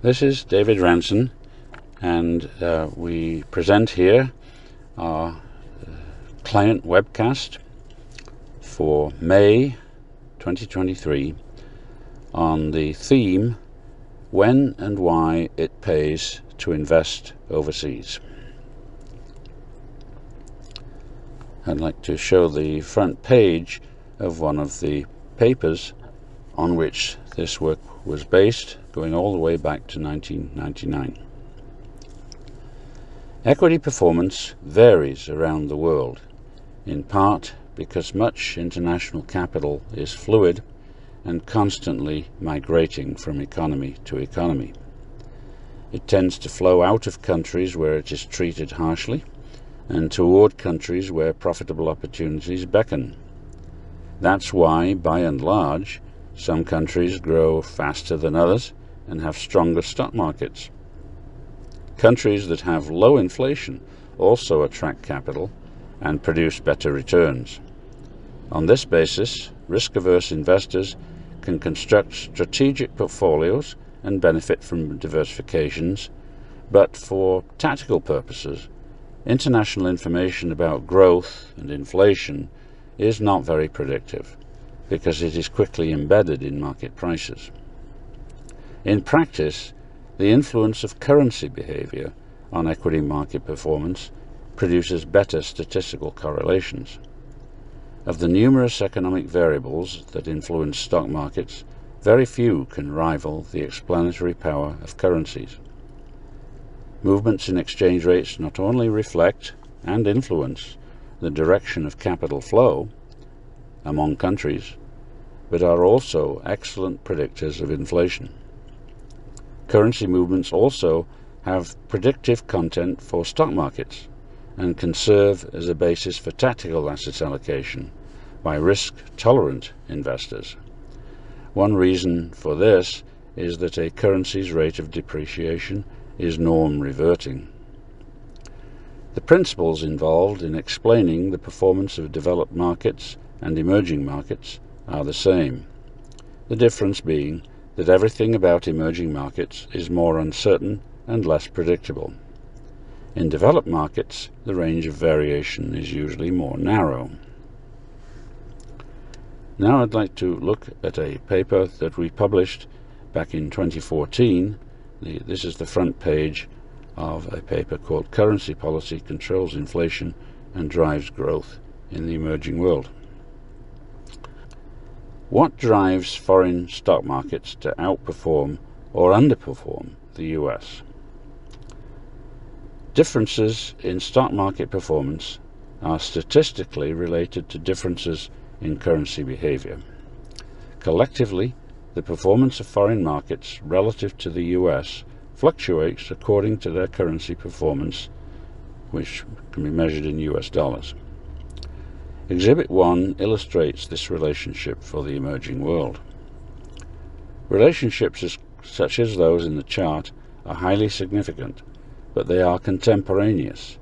This is David Ranson, and we present here our client webcast for May 2023 on the theme, When and Why It Pays to Invest Overseas. I'd like to show the front page of one of the papers on which this work was based, going all the way back to 1999. Equity performance varies around the world, in part because much international capital is fluid and constantly migrating from economy to economy. It tends to flow out of countries where it is treated harshly and toward countries where profitable opportunities beckon. That's why, by and large, some countries grow faster than others and have stronger stock markets. Countries that have low inflation also attract capital and produce better returns. On this basis, risk-averse investors can construct strategic portfolios and benefit from diversifications, but for tactical purposes, international information about growth and inflation is not very predictive, because it is quickly embedded in market prices. In practice, the influence of currency behavior on equity market performance produces better statistical correlations. Of the numerous economic variables that influence stock markets, very few can rival the explanatory power of currencies. Movements in exchange rates not only reflect and influence the direction of capital flow among countries, but are also excellent predictors of inflation. Currency movements also have predictive content for stock markets and can serve as a basis for tactical asset allocation by risk-tolerant investors. One reason for this is that a currency's rate of depreciation is norm reverting. The principles involved in explaining the performance of developed markets and emerging markets are the same, the difference being that everything about emerging markets is more uncertain and less predictable. In developed markets, the range of variation is usually more narrow. Now I'd like to look at a paper that we published back in 2014. This is the front page of a paper called Currency Policy Controls Inflation and Drives Growth in the Emerging World. What drives foreign stock markets to outperform or underperform the US? Differences in stock market performance are statistically related to differences in currency behavior. Collectively, the performance of foreign markets relative to the US fluctuates according to their currency performance, which can be measured in US dollars. Exhibit 1 illustrates this relationship for the emerging world. Relationships such as those in the chart are highly significant, but they are contemporaneous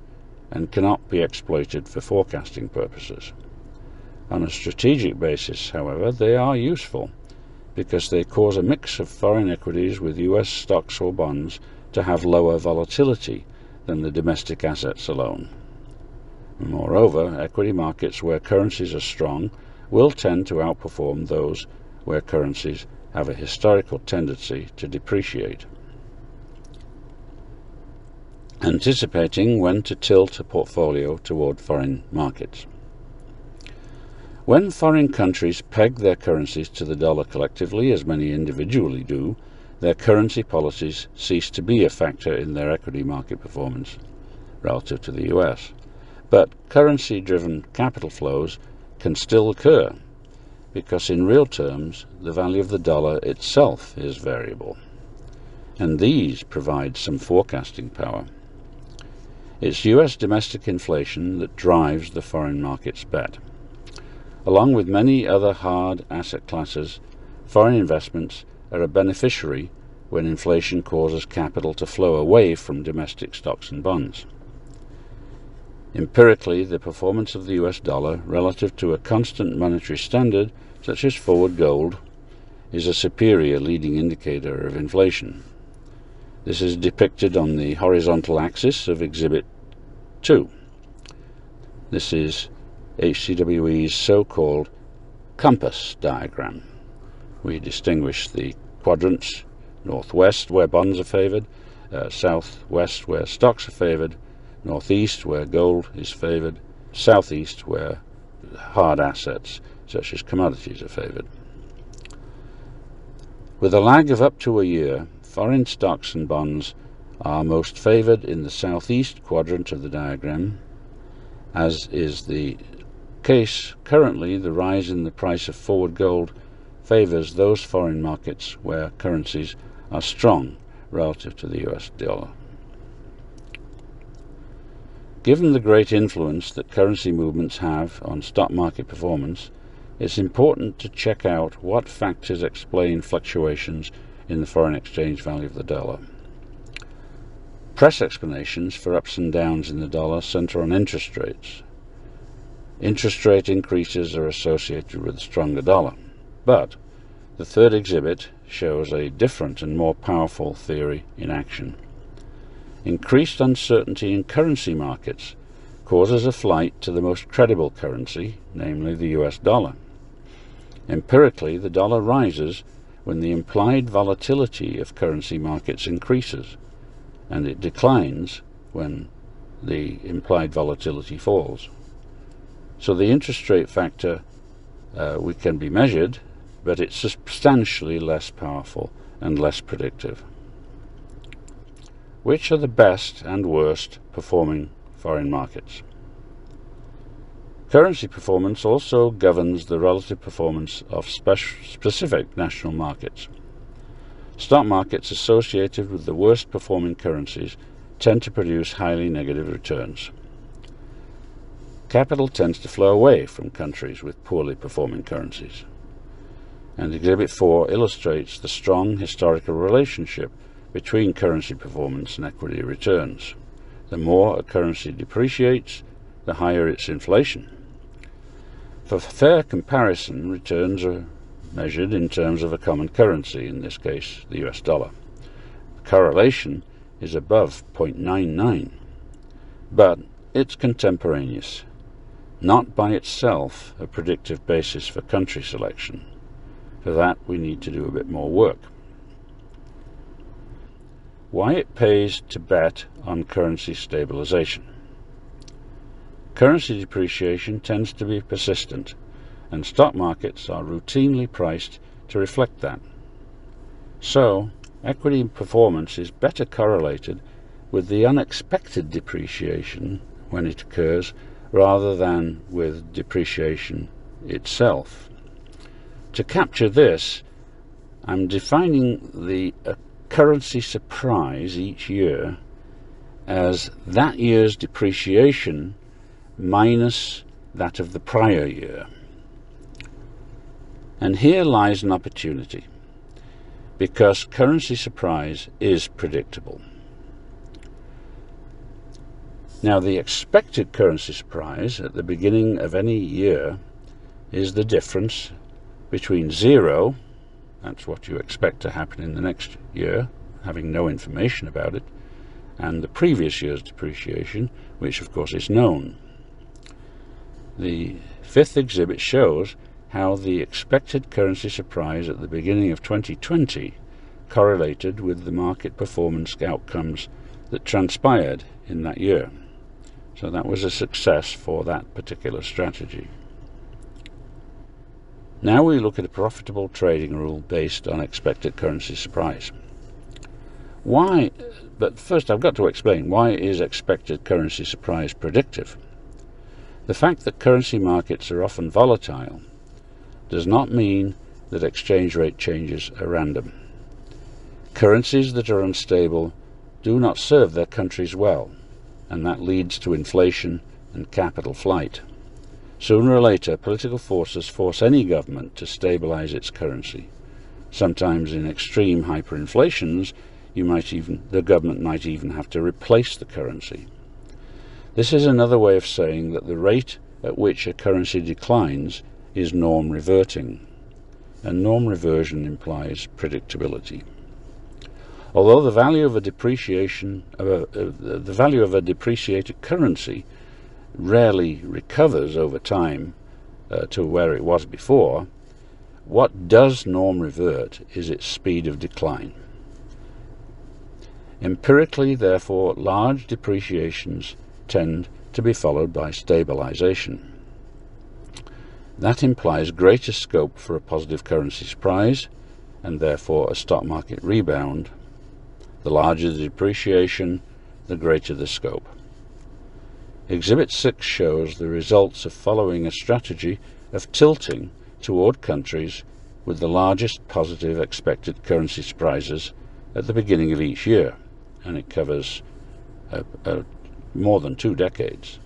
and cannot be exploited for forecasting purposes. On a strategic basis, however, they are useful because they cause a mix of foreign equities with US stocks or bonds to have lower volatility than the domestic assets alone. Moreover, equity markets where currencies are strong will tend to outperform those where currencies have a historical tendency to depreciate. Anticipating when to tilt a portfolio toward foreign markets. When foreign countries peg their currencies to the dollar collectively, as many individually do, their currency policies cease to be a factor in their equity market performance relative to the US. But currency-driven capital flows can still occur because in real terms the value of the dollar itself is variable, and these provide some forecasting power. It's US domestic inflation that drives the foreign markets bet. Along with many other hard asset classes, foreign investments are a beneficiary when inflation causes capital to flow away from domestic stocks and bonds. Empirically, the performance of the US dollar relative to a constant monetary standard, such as forward gold, is a superior leading indicator of inflation. This is depicted on the horizontal axis of Exhibit 2. This is HCWE's so-called compass diagram. We distinguish the quadrants: northwest where bonds are favoured, southwest where stocks are favoured, northeast where gold is favoured, southeast where hard assets such as commodities are favoured. With a lag of up to a year, foreign stocks and bonds are most favoured in the southeast quadrant of the diagram. As is the case currently, the rise in the price of forward gold favours those foreign markets where currencies are strong relative to the US dollar. Given the great influence that currency movements have on stock market performance, it's important to check out what factors explain fluctuations in the foreign exchange value of the dollar. Press explanations for ups and downs in the dollar center on interest rates. Interest rate increases are associated with a stronger dollar, but the third exhibit shows a different and more powerful theory in action. Increased uncertainty in currency markets causes a flight to the most credible currency, namely the US dollar. Empirically, the dollar rises when the implied volatility of currency markets increases, and it declines when the implied volatility falls. So the interest rate factor can be measured, but it's substantially less powerful and less predictive. Which are the best and worst performing foreign markets? Currency performance also governs the relative performance of specific national markets. Stock markets associated with the worst performing currencies tend to produce highly negative returns. Capital tends to flow away from countries with poorly performing currencies. And Exhibit 4 illustrates the strong historical relationship between currency performance and equity returns. The more a currency depreciates, the higher its inflation. For fair comparison, returns are measured in terms of a common currency, in this case the US dollar. Correlation is above 0.99, but it's contemporaneous, not by itself a predictive basis for country selection. For that we need to do a bit more work. Why it pays to bet on currency stabilization. Currency depreciation tends to be persistent, and stock markets are routinely priced to reflect that. So, equity performance is better correlated with the unexpected depreciation when it occurs rather than with depreciation itself. To capture this, I'm defining the currency surprise each year as that year's depreciation minus that of the prior year. And here lies an opportunity, because currency surprise is predictable. Now, the expected currency surprise at the beginning of any year is the difference between 0, that's what you expect to happen in the next year, having no information about it, and the previous year's depreciation, which of course is known. The fifth exhibit shows how the expected currency surprise at the beginning of 2020 correlated with the market performance outcomes that transpired in that year. So that was a success for that particular strategy. Now we look at a profitable trading rule based on expected currency surprise. Why? But first I've got to explain, why is expected currency surprise predictive? The fact that currency markets are often volatile does not mean that exchange rate changes are random. Currencies that are unstable do not serve their countries well, and that leads to inflation and capital flight. Sooner or later, political forces force any government to stabilize its currency. Sometimes in extreme hyperinflations, the government might even have to replace the currency. This is another way of saying that the rate at which a currency declines is norm reverting, and norm reversion implies predictability. Although the value of a depreciated currency rarely recovers over time to where it was before, what does norm revert is its speed of decline. Empirically, therefore, large depreciations tend to be followed by stabilization. That implies greater scope for a positive currency surprise, and therefore a stock market rebound. The larger the depreciation, the greater the scope. Exhibit 6 shows the results of following a strategy of tilting toward countries with the largest positive expected currency surprises at the beginning of each year, and it covers more than 2 decades.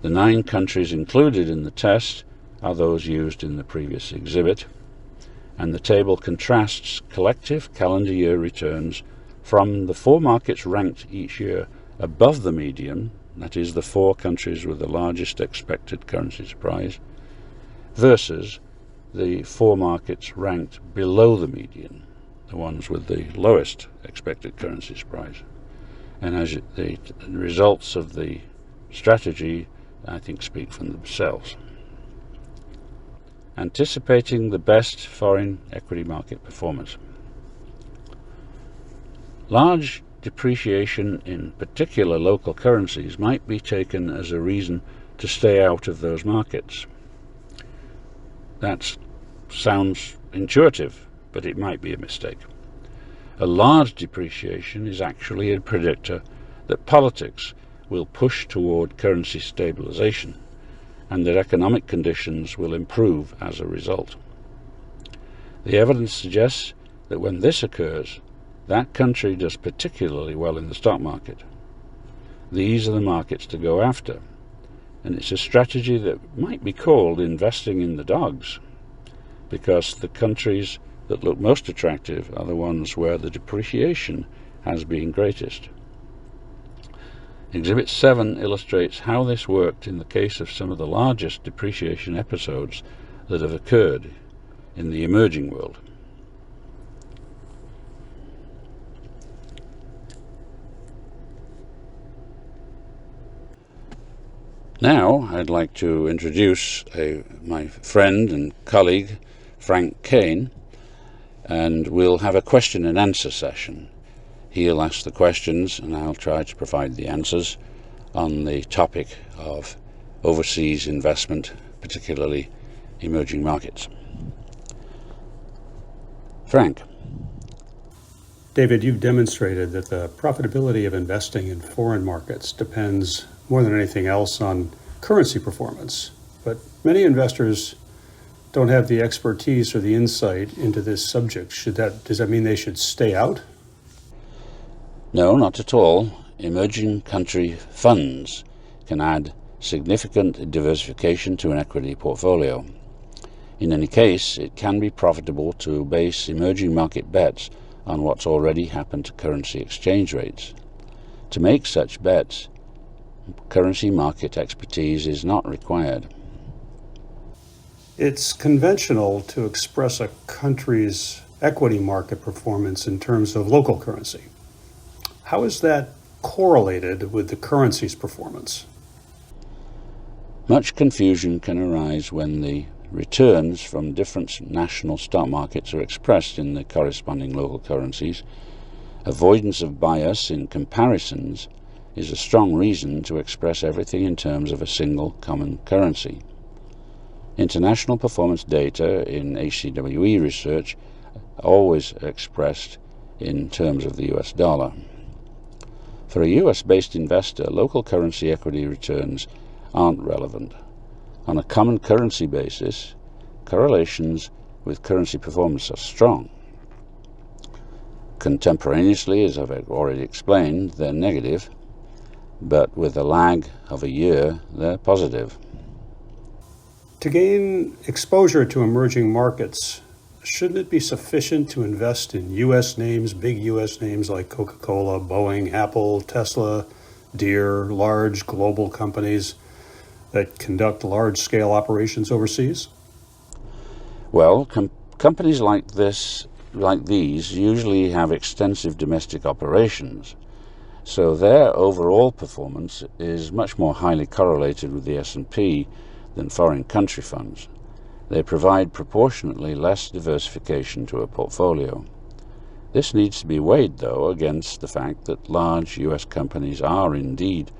The 9 countries included in the test are those used in the previous exhibit, and the table contrasts collective calendar year returns from the 4 markets ranked each year above the median, that is the 4 countries with the largest expected currency surprise, versus the 4 markets ranked below the median, the ones with the lowest expected currency surprise. And as the results of the strategy, I think, speak for themselves. Anticipating the best foreign equity market performance. Large depreciation in particular local currencies might be taken as a reason to stay out of those markets. That sounds intuitive, but it might be a mistake. A large depreciation is actually a predictor that politics will push toward currency stabilization, and that economic conditions will improve as a result. The evidence suggests that when this occurs, that country does particularly well in the stock market. These are the markets to go after, and it's a strategy that might be called investing in the dogs, because the countries that look most attractive are the ones where the depreciation has been greatest. Exhibit 7 illustrates how this worked in the case of some of the largest depreciation episodes that have occurred in the emerging world. Now I'd like to introduce my friend and colleague, Frank Kane, and we'll have a question and answer session. He'll ask the questions and I'll try to provide the answers on the topic of overseas investment, particularly emerging markets. Frank. David, you've demonstrated that the profitability of investing in foreign markets depends more than anything else on currency performance, but many investors don't have the expertise or the insight into this subject. Does that mean they should stay out? No, not at all. Emerging country funds can add significant diversification to an equity portfolio. In any case, it can be profitable to base emerging market bets on what's already happened to currency exchange rates. To make such bets, currency market expertise is not required. It's conventional to express a country's equity market performance in terms of local currency. How is that correlated with the currency's performance? Much confusion can arise when the returns from different national stock markets are expressed in the corresponding local currencies. Avoidance of bias in comparisons is a strong reason to express everything in terms of a single common currency. International performance data in HCWE research are always expressed in terms of the US dollar. For a US-based investor, local currency equity returns aren't relevant. On a common currency basis, correlations with currency performance are strong. Contemporaneously, as I've already explained, they're negative, but with a lag of a year, they're positive. To gain exposure to emerging markets, shouldn't it be sufficient to invest in U.S. names, big U.S. names like Coca-Cola, Boeing, Apple, Tesla, Deere, large global companies that conduct large-scale operations overseas? Well, companies like this like these usually have extensive domestic operations, so their overall performance is much more highly correlated with the S&P than foreign country funds. They provide proportionately less diversification to a portfolio. This needs to be weighed, though, against the fact that large US companies are indeed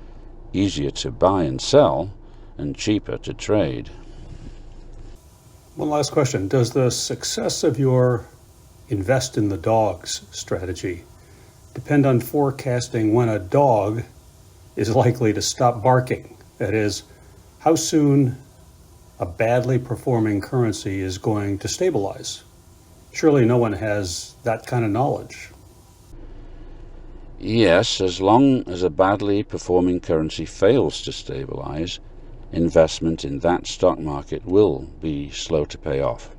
easier to buy and sell and cheaper to trade. One last question. Does the success of your invest in the dogs strategy depend on forecasting when a dog is likely to stop barking? That is, how soon a badly performing currency is going to stabilize? Surely no one has that kind of knowledge. Yes, as long as a badly performing currency fails to stabilize, investment in that stock market will be slow to pay off.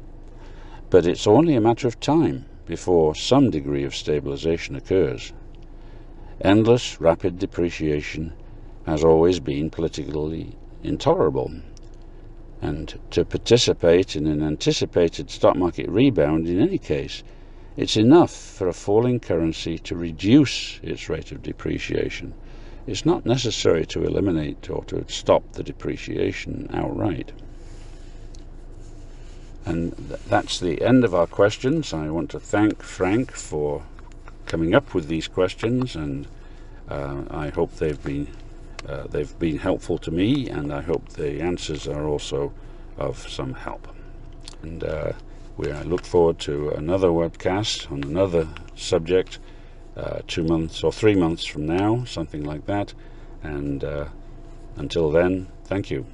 But it's only a matter of time before some degree of stabilization occurs. Endless, rapid depreciation has always been politically intolerable, and to participate in an anticipated stock market rebound in any case, it's enough for a falling currency to reduce its rate of depreciation. It's not necessary to eliminate or to stop the depreciation outright. And that's the end of our questions. I want to thank Frank for coming up with these questions, and I hope they've been helpful to me, and I hope the answers are also of some help. And I look forward to another webcast on another subject 2 months or 3 months from now, something like that. And until then, thank you.